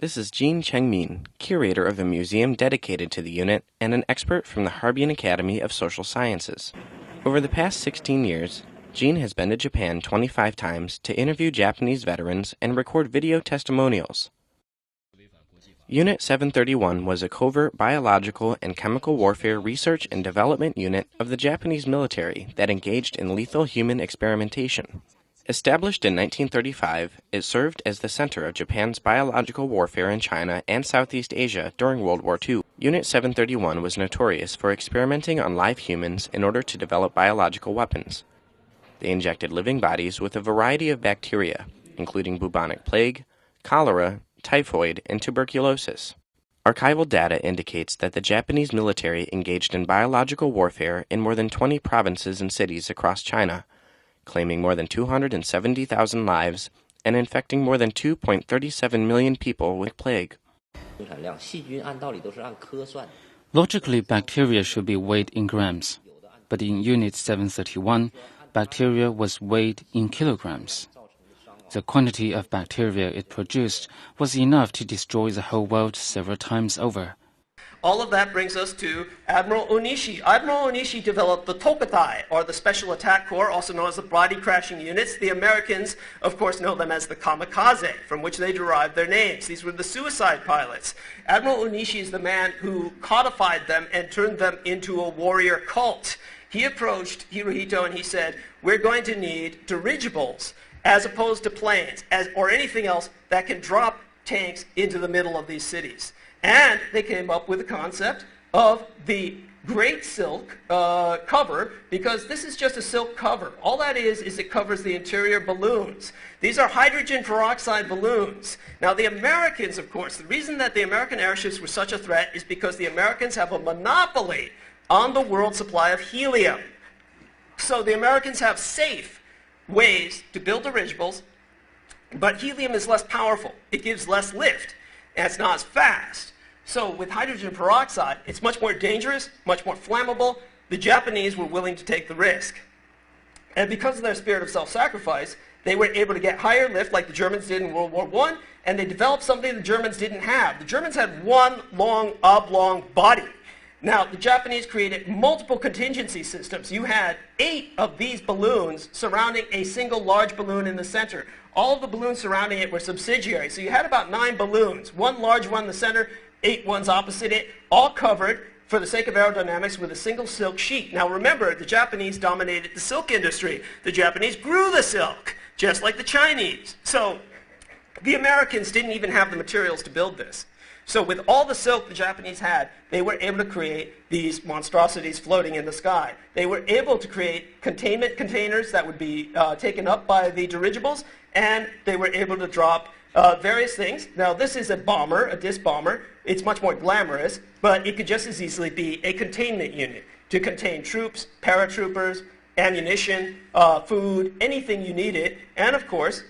This is Jean Chengmin, curator of a museum dedicated to the unit and an expert from the Harbin Academy of Social Sciences. Over the past 16 years, Jean has been to Japan 25 times to interview Japanese veterans and record video testimonials. Unit 731 was a covert biological and chemical warfare research and development unit of the Japanese military that engaged in lethal human experimentation. Established in 1935, it served as the center of Japan's biological warfare in China and Southeast Asia during World War II. Unit 731 was notorious for experimenting on live humans in order to develop biological weapons. They injected living bodies with a variety of bacteria, including bubonic plague, cholera, typhoid, and tuberculosis. Archival data indicates that the Japanese military engaged in biological warfare in more than 20 provinces and cities across China, claiming more than 270,000 lives and infecting more than 2.37 million people with plague. Logically, bacteria should be weighed in grams, but in Unit 731, bacteria was weighed in kilograms. The quantity of bacteria it produced was enough to destroy the whole world several times over. All of that brings us to Admiral Onishi. Admiral Onishi developed the Tokatai, or the Special Attack Corps, also known as the Body Crashing Units. The Americans, of course, know them as the Kamikaze, from which they derived their names. These were the suicide pilots. Admiral Onishi is the man who codified them and turned them into a warrior cult. He approached Hirohito and he said, we're going to need dirigibles as opposed to planes or anything else that can drop tanks into the middle of these cities. And they came up with the concept of the Great Silk cover, because this is just a silk cover. All that is it covers the interior balloons. These are hydrogen peroxide balloons. Now the Americans, of course, the reason that the American airships were such a threat is because the Americans have a monopoly on the world supply of helium. So the Americans have safe ways to build dirigibles, but helium is less powerful. It gives less lift, and it's not as fast. So with hydrogen peroxide, it's much more dangerous, much more flammable. The Japanese were willing to take the risk. And because of their spirit of self-sacrifice, they were able to get higher lift like the Germans did in World War I, and they developed something the Germans didn't have. The Germans had one long, oblong body. Now, the Japanese created multiple contingency systems. You had 8 of these balloons surrounding a single large balloon in the center. All of the balloons surrounding it were subsidiary. So you had about 9 balloons, one large one in the center, 8 ones opposite it, all covered, for the sake of aerodynamics, with a single silk sheet. Now remember, the Japanese dominated the silk industry. The Japanese grew the silk, just like the Chinese. So the Americans didn't even have the materials to build this. So with all the silk the Japanese had, they were able to create these monstrosities floating in the sky. They were able to create containment containers that would be taken up by the dirigibles, and they were able to drop various things. Now this is a bomber, a disc bomber. It's much more glamorous, but it could just as easily be a containment unit to contain troops, paratroopers, ammunition, food, anything you needed, and of course,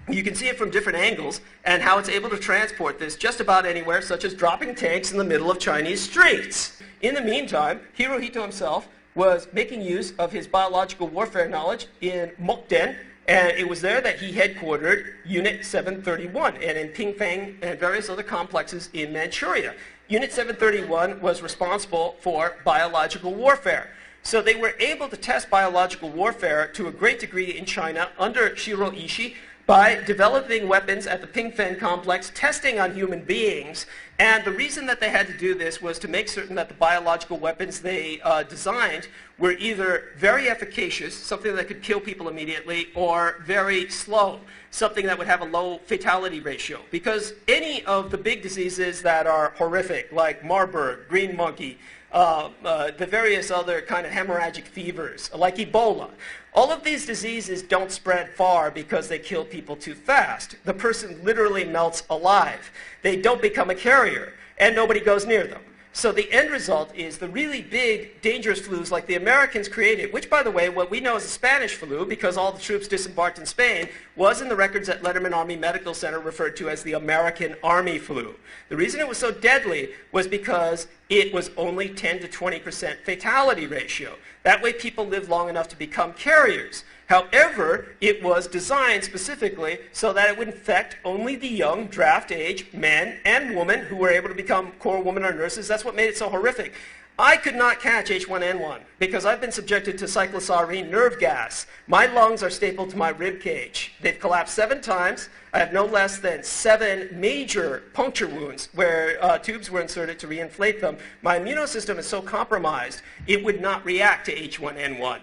you can see it from different angles and how it's able to transport this just about anywhere, such as dropping tanks in the middle of Chinese streets. In the meantime, Hirohito himself was making use of his biological warfare knowledge in Mukden, and it was there that he headquartered Unit 731 and in Pingfang and various other complexes in Manchuria. Unit 731 was responsible for biological warfare. So they were able to test biological warfare to a great degree in China under Shiro Ishii, by developing weapons at the Pingfeng complex, testing on human beings. And the reason that they had to do this was to make certain that the biological weapons they designed were either very efficacious, something that could kill people immediately, or very slow, something that would have a low fatality ratio. Because any of the big diseases that are horrific, like Marburg, green monkey, the various other kind of hemorrhagic fevers, like Ebola. All of these diseases don't spread far because they kill people too fast. The person literally melts alive. They don't become a carrier, and nobody goes near them. So the end result is the really big, dangerous flus like the Americans created, which, by the way, what we know as the Spanish flu, because all the troops disembarked in Spain, was in the records at Letterman Army Medical Center referred to as the American Army flu. The reason it was so deadly was because it was only 10 to 20% fatality ratio. That way people live long enough to become carriers. However, it was designed specifically so that it would infect only the young draft age men and women who were able to become corps women or nurses. That's what made it so horrific. I could not catch H1N1 because I've been subjected to cyclosorine nerve gas. My lungs are stapled to my rib cage. They've collapsed 7 times. I have no less than 7 major puncture wounds where tubes were inserted to reinflate them. My immunosystem is so compromised, it would not react to H1N1.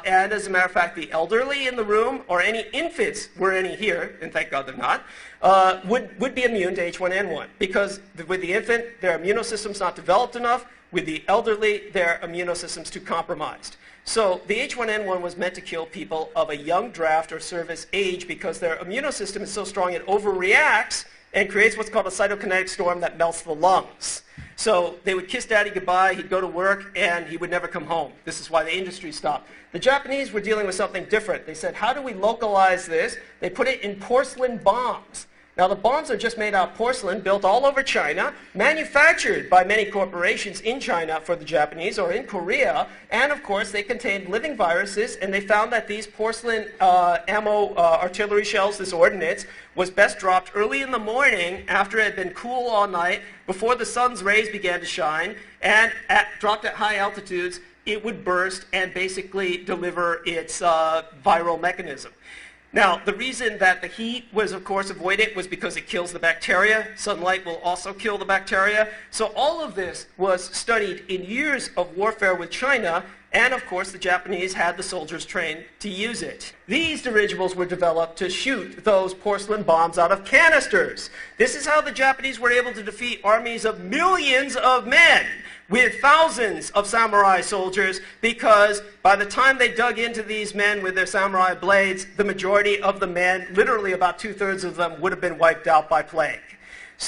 And as a matter of fact, the elderly in the room, or any infants, were any here, and thank God they're not, would be immune to H1N1 because with the infant, their immunosystem's not developed enough. With the elderly, their immunosystem's too compromised. So the H1N1 was meant to kill people of a young draft or service age because their immunosystem is so strong it overreacts and creates what's called a cytokinetic storm that melts the lungs. So they would kiss daddy goodbye, he'd go to work, and he would never come home. This is why the industry stopped. The Japanese were dealing with something different. They said, how do we localize this? They put it in porcelain bombs. Now, the bombs are just made out of porcelain, built all over China, manufactured by many corporations in China for the Japanese or in Korea, and of course, they contained living viruses, and they found that these porcelain ammo artillery shells, this ordnance, was best dropped early in the morning after it had been cool all night, before the sun's rays began to shine, and dropped at high altitudes, it would burst and basically deliver its viral mechanism. Now, the reason that the heat was, of course, avoided was because it kills the bacteria. Sunlight will also kill the bacteria. So all of this was studied in years of warfare with China, and of course the Japanese had the soldiers trained to use it. These dirigibles were developed to shoot those porcelain bombs out of canisters. This is how the Japanese were able to defeat armies of millions of men with thousands of samurai soldiers, because by the time they dug into these men with their samurai blades, the majority of the men, literally about 2/3 of them, would have been wiped out by plague,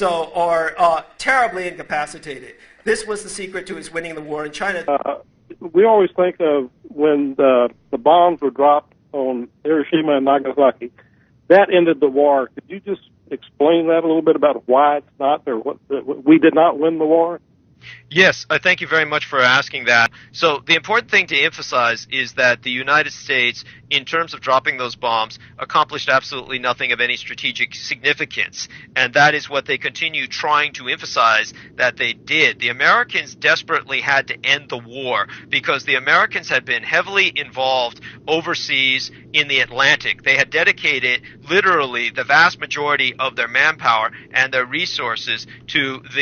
or terribly incapacitated. This was the secret to his winning the war in China. We always think of when the bombs were dropped on Hiroshima and Nagasaki, that ended the war. Could you just explain that a little bit about why it's not, or what we did not win the war? Yes, thank you very much for asking that. So the important thing to emphasize is that the United States, in terms of dropping those bombs, accomplished absolutely nothing of any strategic significance. And that is what they continue trying to emphasize that they did. The Americans desperately had to end the war because the Americans had been heavily involved overseas in the Atlantic. They had dedicated literally the vast majority of their manpower and their resources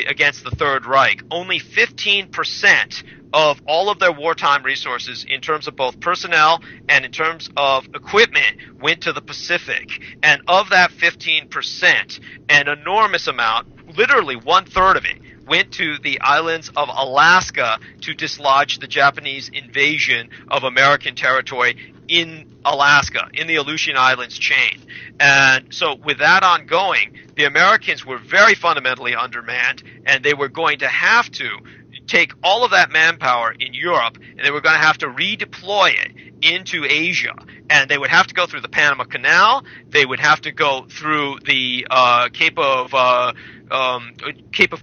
against the Third Reich. Only 15% of all of their wartime resources in terms of both personnel and in terms of equipment went to the Pacific. And of that 15%, an enormous amount, literally 1/3 of it, went to the islands of Alaska to dislodge the Japanese invasion of American territory in Alaska, in the Aleutian Islands chain. And so with that ongoing, the Americans were very fundamentally undermanned, and they were going to have to take all of that manpower in Europe, and they were going to have to redeploy it into Asia. And they would have to go through the Panama Canal. They would have to go through the Cape of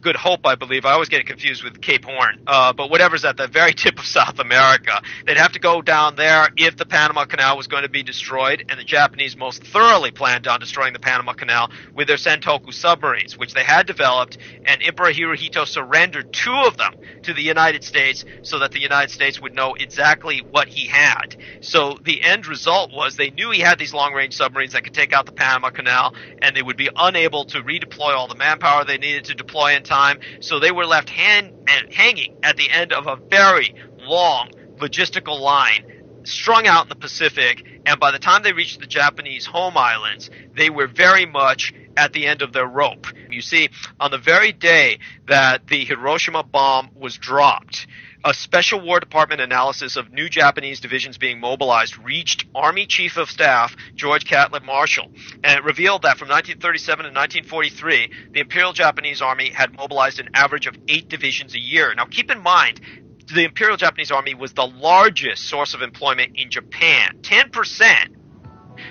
Good Hope, I believe. I always get it confused with Cape Horn. But whatever's at the very tip of South America. They'd have to go down there if the Panama Canal was going to be destroyed. And the Japanese most thoroughly planned on destroying the Panama Canal with their Sentoku submarines, which they had developed. And Emperor Hirohito surrendered 2 of them to the United States so that the United States would know exactly what he had. So the end result was they knew he had these long-range submarines that could take out the Panama Canal, and they would be unable to redeploy all the manpower they needed to deploy in time. So they were left hanging at the end of a very long logistical line strung out in the Pacific, and by the time they reached the Japanese home islands, they were very much at the end of their rope. You see, on the very day that the Hiroshima bomb was dropped, a special War Department analysis of new Japanese divisions being mobilized reached Army Chief of Staff George Catlett Marshall, and it revealed that from 1937 to 1943, the Imperial Japanese Army had mobilized an average of 8 divisions a year. Now keep in mind, the Imperial Japanese Army was the largest source of employment in Japan. 10%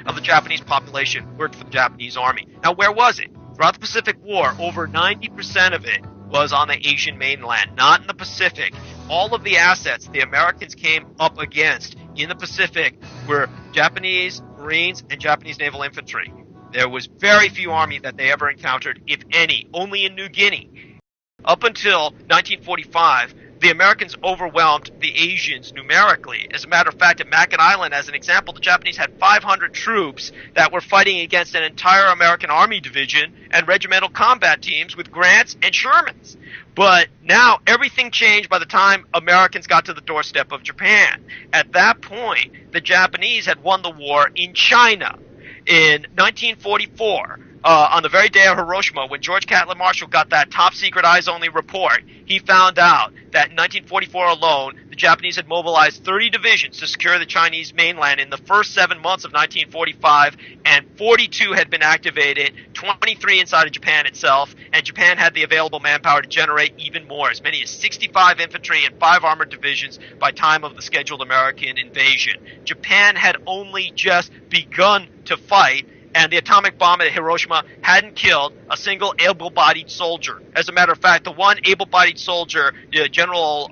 of the Japanese population worked for the Japanese Army. Now where was it? Throughout the Pacific War, over 90% of it was on the Asian mainland, not in the Pacific. All of the assets the Americans came up against in the Pacific were Japanese Marines and Japanese naval infantry. There was very few army that they ever encountered, if any, only in New Guinea. Up until 1945, the Americans overwhelmed the Asians numerically. As a matter of fact, at Mackinac Island, as an example, the Japanese had 500 troops that were fighting against an entire American Army division and regimental combat teams with Grants and Shermans. But now everything changed by the time Americans got to the doorstep of Japan. At that point, the Japanese had won the war in China. In 1944, on the very day of Hiroshima, when George Catlin Marshall got that top-secret eyes-only report, he found out that in 1944 alone, the Japanese had mobilized 30 divisions to secure the Chinese mainland in the first 7 months of 1945, and 42 had been activated, 23 inside of Japan itself, and Japan had the available manpower to generate even more, as many as 65 infantry and 5 armored divisions by time of the scheduled American invasion. Japan had only just begun to fight, and the atomic bomb at Hiroshima hadn't killed a single able-bodied soldier. As a matter of fact, the one able-bodied soldier, General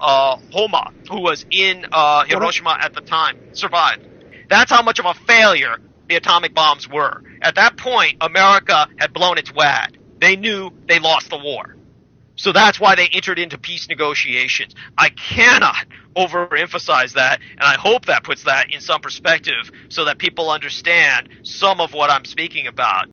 Homa, who was in Hiroshima at the time, survived. That's how much of a failure the atomic bombs were. At that point, America had blown its wad. They knew they lost the war. So that's why they entered into peace negotiations. I cannot overemphasize that, and I hope that puts that in some perspective so that people understand some of what I'm speaking about.